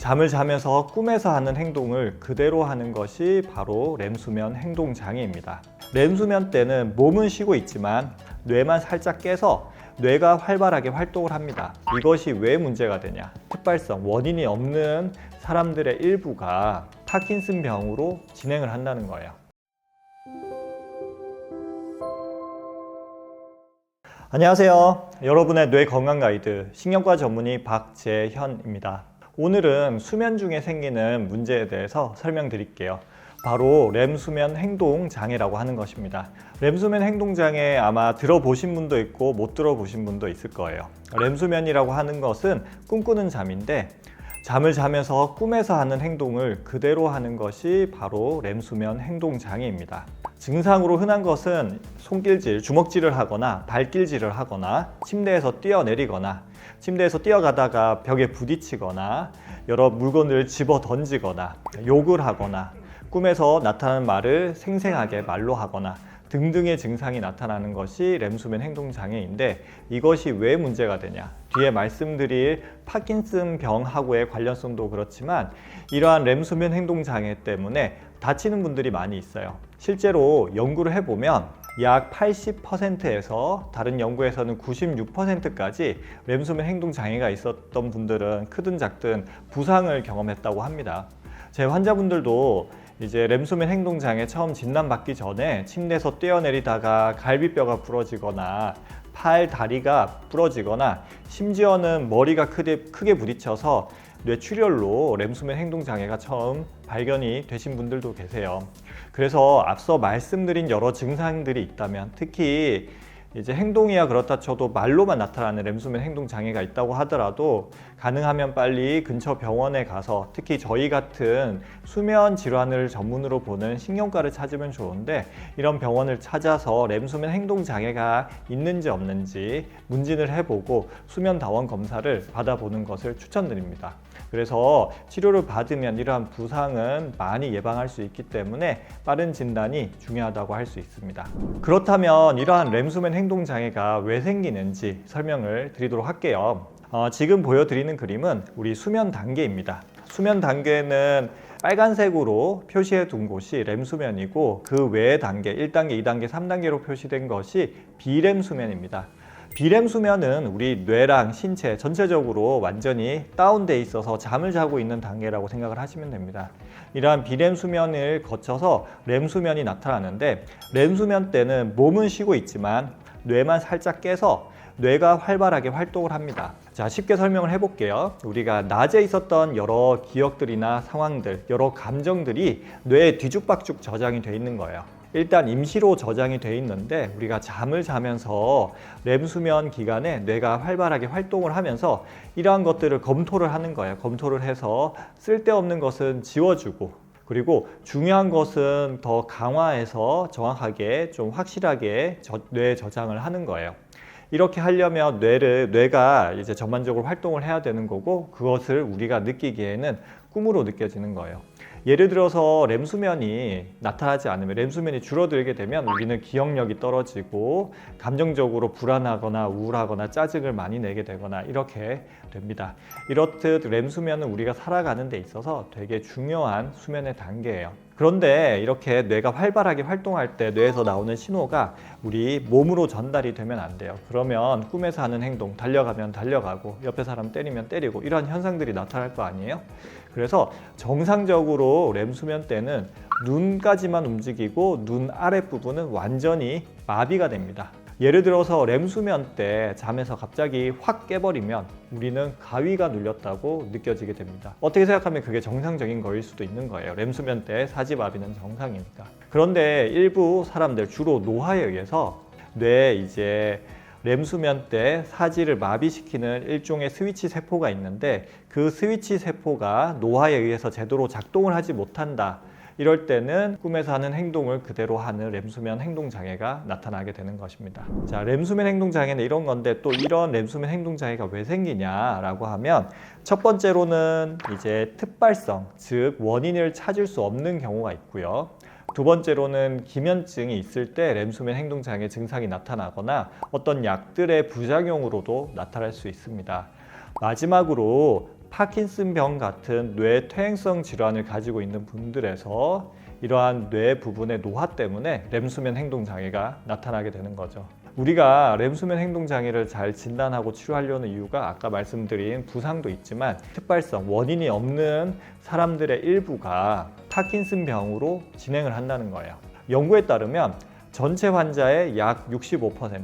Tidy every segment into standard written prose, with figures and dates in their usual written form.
잠을 자면서 꿈에서 하는 행동을 그대로 하는 것이 바로 렘수면 행동장애입니다. 렘수면 때는 몸은 쉬고 있지만 뇌만 살짝 깨서 뇌가 활발하게 활동을 합니다. 이것이 왜 문제가 되냐? 특발성, 원인이 없는 사람들의 일부가 파킨슨 병으로 진행을 한다는 거예요. 안녕하세요. 여러분의 뇌 건강 가이드 신경과 전문의 박재현입니다. 오늘은 수면 중에 생기는 문제에 대해서 설명드릴게요. 바로 렘수면 행동장애라고 하는 것입니다. 렘수면 행동장애 아마 들어보신 분도 있고 못 들어보신 분도 있을 거예요. 렘수면이라고 하는 것은 꿈꾸는 잠인데 잠을 자면서 꿈에서 하는 행동을 그대로 하는 것이 바로 렘수면 행동장애입니다. 증상으로 흔한 것은 손길질, 주먹질을 하거나 발길질을 하거나 침대에서 뛰어내리거나 침대에서 뛰어가다가 벽에 부딪히거나 여러 물건을 집어 던지거나 욕을 하거나 꿈에서 나타나는 말을 생생하게 말로 하거나 등등의 증상이 나타나는 것이 렘수면 행동장애인데 이것이 왜 문제가 되냐? 뒤에 말씀드릴 파킨슨 병하고의 관련성도 그렇지만 이러한 렘수면 행동장애 때문에 다치는 분들이 많이 있어요. 실제로 연구를 해보면 약 80%에서 다른 연구에서는 96%까지 렘수면 행동장애가 있었던 분들은 크든 작든 부상을 경험했다고 합니다. 제 환자분들도 이제 렘수면 행동장애 처음 진단받기 전에 침대에서 뛰어내리다가 갈비뼈가 부러지거나 팔, 다리가 부러지거나 심지어는 머리가 크게 부딪혀서 뇌출혈로 렘수면 행동장애가 처음 발견이 되신 분들도 계세요. 그래서 앞서 말씀드린 여러 증상들이 있다면 특히 이제 행동이야 그렇다 쳐도 말로만 나타나는 렘수면 행동장애가 있다고 하더라도 가능하면 빨리 근처 병원에 가서 특히 저희 같은 수면 질환을 전문으로 보는 신경과를 찾으면 좋은데 이런 병원을 찾아서 렘수면 행동장애가 있는지 없는지 문진을 해보고 수면 다원 검사를 받아보는 것을 추천드립니다. 그래서 치료를 받으면 이러한 부상은 많이 예방할 수 있기 때문에 빠른 진단이 중요하다고 할 수 있습니다. 그렇다면 이러한 렘수면 행동장애가 왜 생기는지 설명을 드리도록 할게요. 지금 보여드리는 그림은 우리 수면 단계입니다. 수면 단계는 빨간색으로 표시해 둔 곳이 렘수면이고 그 외의 단계 1단계, 2단계, 3단계로 표시된 것이 비렘수면입니다. 비렘수면은 우리 뇌랑 신체 전체적으로 완전히 다운돼 있어서 잠을 자고 있는 단계라고 생각을 하시면 됩니다. 이러한 비렘수면을 거쳐서 렘수면이 나타나는데 렘수면 때는 몸은 쉬고 있지만 뇌만 살짝 깨서 뇌가 활발하게 활동을 합니다. 자, 쉽게 설명을 해볼게요. 우리가 낮에 있었던 여러 기억들이나 상황들, 여러 감정들이 뇌에 뒤죽박죽 저장이 돼 있는 거예요. 일단 임시로 저장이 돼 있는데 우리가 잠을 자면서 렘수면 기간에 뇌가 활발하게 활동을 하면서 이러한 것들을 검토를 하는 거예요. 검토를 해서 쓸데없는 것은 지워주고 그리고 중요한 것은 더 강화해서 정확하게 좀 확실하게 뇌에 저장을 하는 거예요. 이렇게 하려면 뇌가 이제 전반적으로 활동을 해야 되는 거고 그것을 우리가 느끼기에는 꿈으로 느껴지는 거예요. 예를 들어서 렘수면이 나타나지 않으면 렘수면이 줄어들게 되면 우리는 기억력이 떨어지고 감정적으로 불안하거나 우울하거나 짜증을 많이 내게 되거나 이렇게 됩니다. 이렇듯 렘수면은 우리가 살아가는 데 있어서 되게 중요한 수면의 단계예요. 그런데 이렇게 뇌가 활발하게 활동할 때 뇌에서 나오는 신호가 우리 몸으로 전달이 되면 안 돼요. 그러면 꿈에서 하는 행동, 달려가면 달려가고 옆에 사람 때리면 때리고 이런 현상들이 나타날 거 아니에요? 그래서 정상적으로 렘수면 때는 눈까지만 움직이고 눈 아랫부분은 완전히 마비가 됩니다. 예를 들어서 렘수면 때 잠에서 갑자기 확 깨버리면 우리는 가위가 눌렸다고 느껴지게 됩니다. 어떻게 생각하면 그게 정상적인 거일 수도 있는 거예요. 렘수면 때 사지마비는 정상이니까. 그런데 일부 사람들, 주로 노화에 의해서 뇌에 이제 렘수면 때 사지를 마비시키는 일종의 스위치 세포가 있는데 그 스위치 세포가 노화에 의해서 제대로 작동을 하지 못한다. 이럴 때는 꿈에서 하는 행동을 그대로 하는 렘수면 행동장애가 나타나게 되는 것입니다. 자, 렘수면 행동장애는 이런 건데 또 이런 렘수면 행동장애가 왜 생기냐라고 하면 첫 번째로는 이제 특발성, 즉 원인을 찾을 수 없는 경우가 있고요. 두 번째로는 기면증이 있을 때 렘수면 행동장애 증상이 나타나거나 어떤 약들의 부작용으로도 나타날 수 있습니다. 마지막으로 파킨슨병 같은 뇌 퇴행성 질환을 가지고 있는 분들에서 이러한 뇌 부분의 노화 때문에 렘수면 행동 장애가 나타나게 되는 거죠. 우리가 렘수면 행동 장애를 잘 진단하고 치료하려는 이유가 아까 말씀드린 부상도 있지만 특발성, 원인이 없는 사람들의 일부가 파킨슨병으로 진행을 한다는 거예요. 연구에 따르면 전체 환자의 약 65%,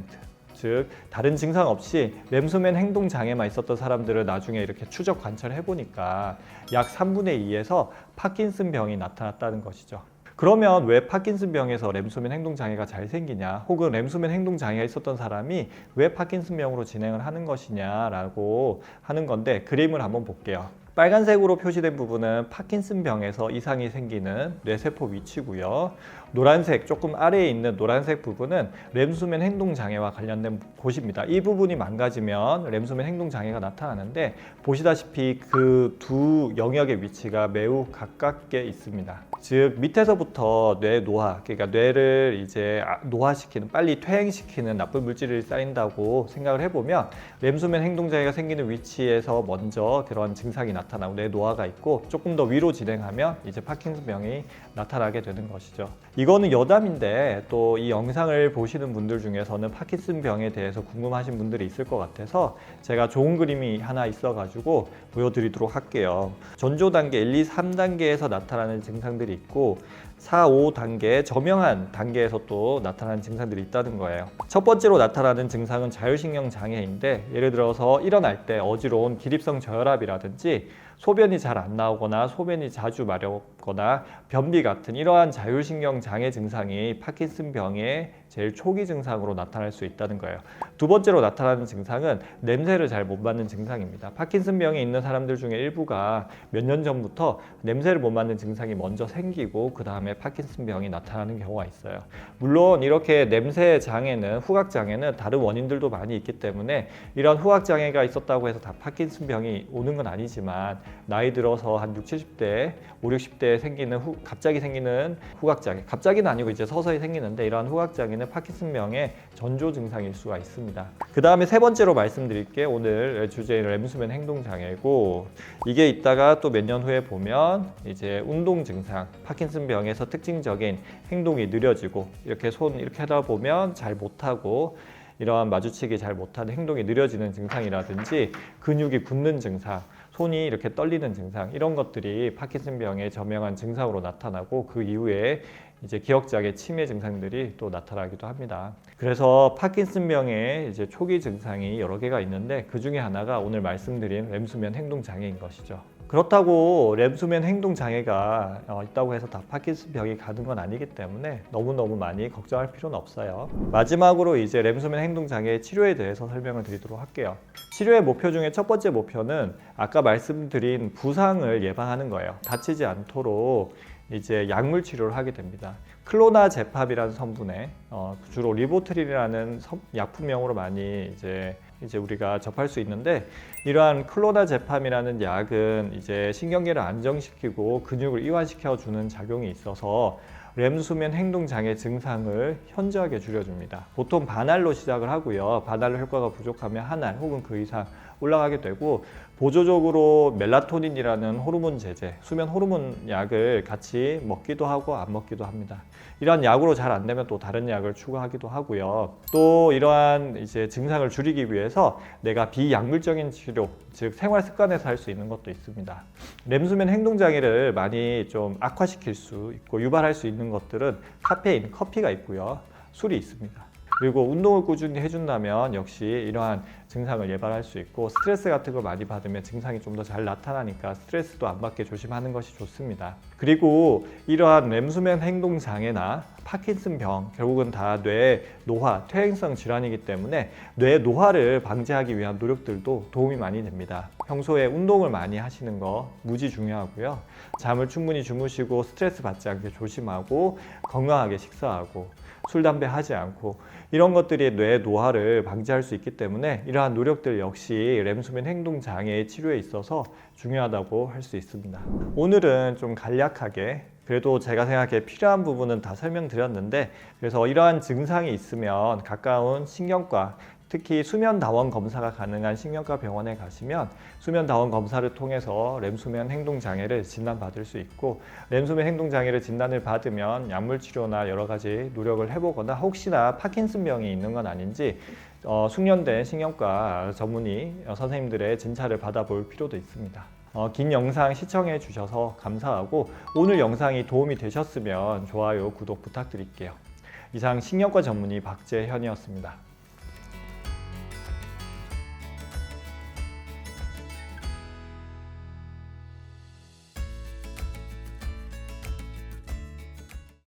즉 다른 증상 없이 렘수면 행동 장애만 있었던 사람들을 나중에 이렇게 추적 관찰해 보니까 약 3분의 2에서 파킨슨병이 나타났다는 것이죠. 그러면 왜 파킨슨병에서 렘수면 행동 장애가 잘 생기냐, 혹은 렘수면 행동 장애가 있었던 사람이 왜 파킨슨병으로 진행을 하는 것이냐라고 하는 건데, 그림을 한번 볼게요. 빨간색으로 표시된 부분은 파킨슨병에서 이상이 생기는 뇌세포 위치고요. 노란색, 조금 아래에 있는 노란색 부분은 렘수면 행동 장애와 관련된 곳입니다. 이 부분이 망가지면 렘수면 행동 장애가 나타나는데, 보시다시피 그 두 영역의 위치가 매우 가깝게 있습니다. 즉 밑에서부터 뇌 노화, 그러니까 뇌를 이제 노화시키는, 빨리 퇴행시키는 나쁜 물질이 쌓인다고 생각을 해보면 렘수면 행동 장애가 생기는 위치에서 먼저 그런 증상이 나타나고 뇌 노화가 있고, 조금 더 위로 진행하면 이제 파킨슨병이 나타나게 되는 것이죠. 이거는 여담인데 또 이 영상을 보시는 분들 중에서는 파킨슨병에 대해서 궁금하신 분들이 있을 것 같아서 제가 좋은 그림이 하나 있어가지고 보여드리도록 할게요. 전조 단계 1, 2, 3단계에서 나타나는 증상들이 있고 4, 5단계 저명한 단계에서 또 나타나는 증상들이 있다는 거예요. 첫 번째로 나타나는 증상은 자율신경 장애인데, 예를 들어서 일어날 때 어지러운 기립성 저혈압이라든지 소변이 잘 안 나오거나 소변이 자주 마렵거나 변비 같은 이러한 자율신경 장애 증상이 파킨슨병의 제일 초기 증상으로 나타날 수 있다는 거예요. 두 번째로 나타나는 증상은 냄새를 잘 못 맡는 증상입니다. 파킨슨병에 있는 사람들 중에 일부가 몇 년 전부터 냄새를 못 맡는 증상이 먼저 생기고 그 다음에 파킨슨병이 나타나는 경우가 있어요. 물론 이렇게 냄새 장애는, 후각 장애는 다른 원인들도 많이 있기 때문에 이런 후각 장애가 있었다고 해서 다 파킨슨병이 오는 건 아니지만, 나이 들어서 한 60, 70대, 5, 60대에 생기는 갑자기 생기는 후각 장애, 갑자기는 아니고 이제 서서히 생기는데, 이러한 후각 장애는 파킨슨병의 전조 증상일 수가 있습니다. 그 다음에 세 번째로 말씀드릴게, 오늘 주제인 렘수면 행동 장애고, 이게 있다가 또 몇 년 후에 보면 이제 운동 증상, 파킨슨병에서 특징적인 행동이 느려지고, 이렇게 손 이렇게 하다 보면 잘 못하고 이러한 마주치기 잘 못하는 행동이 느려지는 증상이라든지 근육이 굳는 증상, 손이 이렇게 떨리는 증상, 이런 것들이 파킨슨병의 저명한 증상으로 나타나고 그 이후에 이제 기억장애 치매 증상들이 또 나타나기도 합니다. 그래서 파킨슨병의 이제 초기 증상이 여러 개가 있는데 그 중에 하나가 오늘 말씀드린 렘수면 행동 장애인 것이죠. 그렇다고 렘수면 행동 장애가 있다고 해서 다 파킨슨병이 가는 건 아니기 때문에 너무너무 많이 걱정할 필요는 없어요. 마지막으로 이제 렘수면 행동 장애 치료에 대해서 설명을 드리도록 할게요. 치료의 목표 중에 첫 번째 목표는 아까 말씀드린 부상을 예방하는 거예요. 다치지 않도록 이제 약물 치료를 하게 됩니다. 클로나제팝이라는 성분에 주로 리보트릴이라는 약품명으로 많이 이제 우리가 접할 수 있는데, 이러한 클로나제팜이라는 약은 이제 신경계를 안정시키고 근육을 이완시켜 주는 작용이 있어서 렘수면 행동 장애 증상을 현저하게 줄여줍니다. 보통 반알로 시작을 하고요. 반알로 효과가 부족하면 한 알 혹은 그 이상 올라가게 되고, 보조적으로 멜라토닌이라는 호르몬 제제, 수면 호르몬 약을 같이 먹기도 하고 안 먹기도 합니다. 이러한 약으로 잘 안 되면 또 다른 약을 추가하기도 하고요. 또 이러한 이제 증상을 줄이기 위해서 내가 비약물적인 치료, 즉 생활 습관에서 할 수 있는 것도 있습니다. 렘수면 행동 장애를 많이 좀 악화시킬 수 있고 유발할 수 있는 것들은 카페인, 커피가 있고요. 술이 있습니다. 그리고 운동을 꾸준히 해준다면 역시 이러한 증상을 예방할 수 있고, 스트레스 같은 걸 많이 받으면 증상이 좀 더 잘 나타나니까 스트레스도 안 받게 조심하는 것이 좋습니다. 그리고 이러한 렘수면 행동 장애나 파킨슨병, 결국은 다 뇌 노화, 퇴행성 질환이기 때문에 뇌 노화를 방지하기 위한 노력들도 도움이 많이 됩니다. 평소에 운동을 많이 하시는 거 무지 중요하고요. 잠을 충분히 주무시고 스트레스 받지 않게 조심하고 건강하게 식사하고 술, 담배 하지 않고, 이런 것들이 뇌 노화를 방지할 수 있기 때문에 이러한 노력들 역시 렘수면 행동 장애의 치료에 있어서 중요하다고 할 수 있습니다. 오늘은 좀 간략하게, 그래도 제가 생각해 필요한 부분은 다 설명드렸는데, 그래서 이러한 증상이 있으면 가까운 신경과 특히 수면다원 검사가 가능한 신경과 병원에 가시면 수면다원 검사를 통해서 렘수면 행동장애를 진단받을 수 있고, 렘수면 행동장애를 진단을 받으면 약물치료나 여러 가지 노력을 해보거나 혹시나 파킨슨병이 있는 건 아닌지 숙련된 신경과 전문의 선생님들의 진찰을 받아볼 필요도 있습니다. 긴 영상 시청해 주셔서 감사하고, 오늘 영상이 도움이 되셨으면 좋아요, 구독 부탁드릴게요. 이상 신경과 전문의 박재현이었습니다.